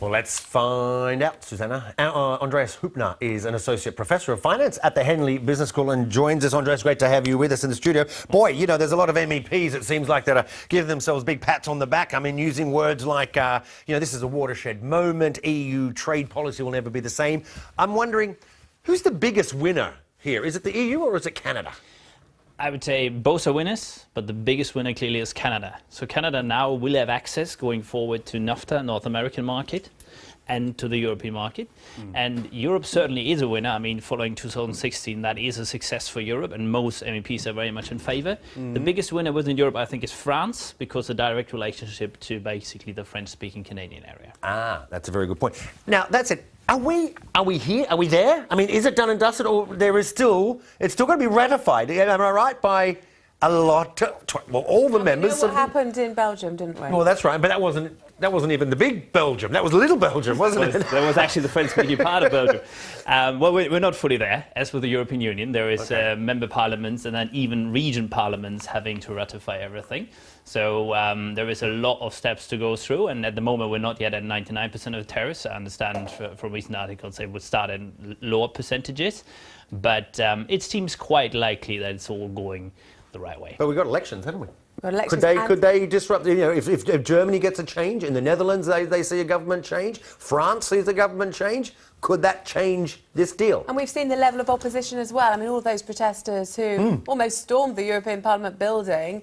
Well, let's find out, Susanna. Andreas Hoepner is an associate professor of finance at the Henley Business School and joins us. Andreas, great to have you with us in the studio. Boy, you know, there's a lot of MEPs, it seems like, that are giving themselves big pats on the back. I mean, using words like, this is a watershed moment, EU trade policy will never be the same. I'm wondering, who's the biggest winner here? Is it the EU or is it Canada? I would say both are winners, but the biggest winner clearly is Canada. So Canada now will have access going forward to NAFTA, North American market, and to the European market. And Europe certainly is a winner. I mean, following 2016, that is a success for Europe, and most MEPs are very much in favor. The biggest winner within Europe, I think, is France, because the direct relationship to basically the French-speaking Canadian area. Ah, that's a very good point. Now, that's it. Are we here? Are we there? I mean, is it done and dusted, or it's still going to be ratified? Am I right? By a lot, all the members. We know what happened in Belgium, didn't we? Well, that's right, but that wasn't even the big Belgium. That was little Belgium, wasn't it? That was actually the French-speaking part of Belgium. Well, we're not fully there. As with the European Union, there is member parliaments and then even region parliaments having to ratify everything. So there is a lot of steps to go through, and at the moment we're not yet at 99% of tariffs. I understand from recent articles it would start at lower percentages, but it seems quite likely that it's all going the right way. But we've got elections, haven't we? Could they disrupt? You know, if Germany gets a change, in the Netherlands they see a government change, France sees a government change, could that change this deal? And we've seen the level of opposition as well. I mean, all of those protesters who almost stormed the European Parliament building,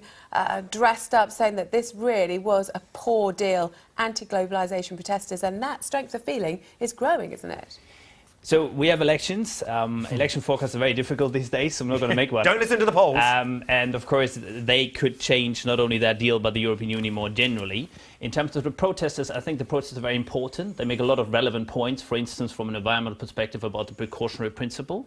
dressed up, saying that this really was a poor deal, anti-globalisation protesters, and that strength of feeling is growing, isn't it? So we have elections. Election forecasts are very difficult these days, so I'm not going to make one. Don't listen to the polls. And of course, they could change not only that deal, but the European Union more generally. In terms of the protesters, I think the protests are very important. They make a lot of relevant points, for instance, from an environmental perspective about the precautionary principle.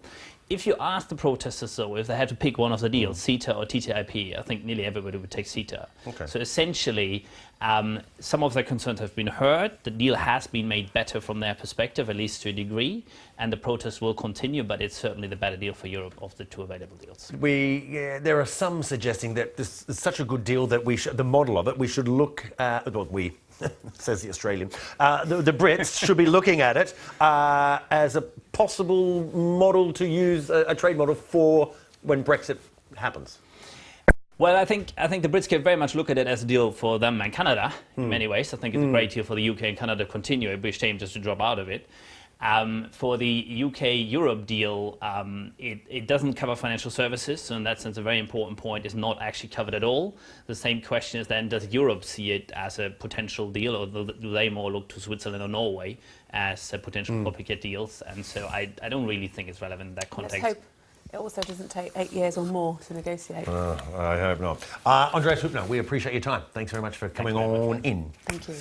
If you ask the protesters, though, if they had to pick one of the deals, CETA or TTIP, I think nearly everybody would take CETA. Okay. So essentially, some of their concerns have been heard. The deal has been made better from their perspective, at least to a degree, and the protests will continue, but it's certainly the better deal for Europe of the two available deals. There are some suggesting that this is such a good deal that the model of it, we should look says the Australian, the Brits should be looking at it as a possible model to use, a trade model for when Brexit happens. Well, I think the Brits can very much look at it as a deal for them and Canada in many ways. I think it's a great deal for the UK and Canada to continue. It'd be a shame just to drop out of it. For the UK-Europe deal, it doesn't cover financial services, so in that sense a very important point is not actually covered at all. The same question is then, does Europe see it as a potential deal, or do they more look to Switzerland or Norway as potential copycat deals? And so I don't really think it's relevant in that context. Let's hope it also doesn't take 8 years or more to negotiate. I hope not. Andreas Hoepner, we appreciate your time. Thanks very much for coming on in. Thank you.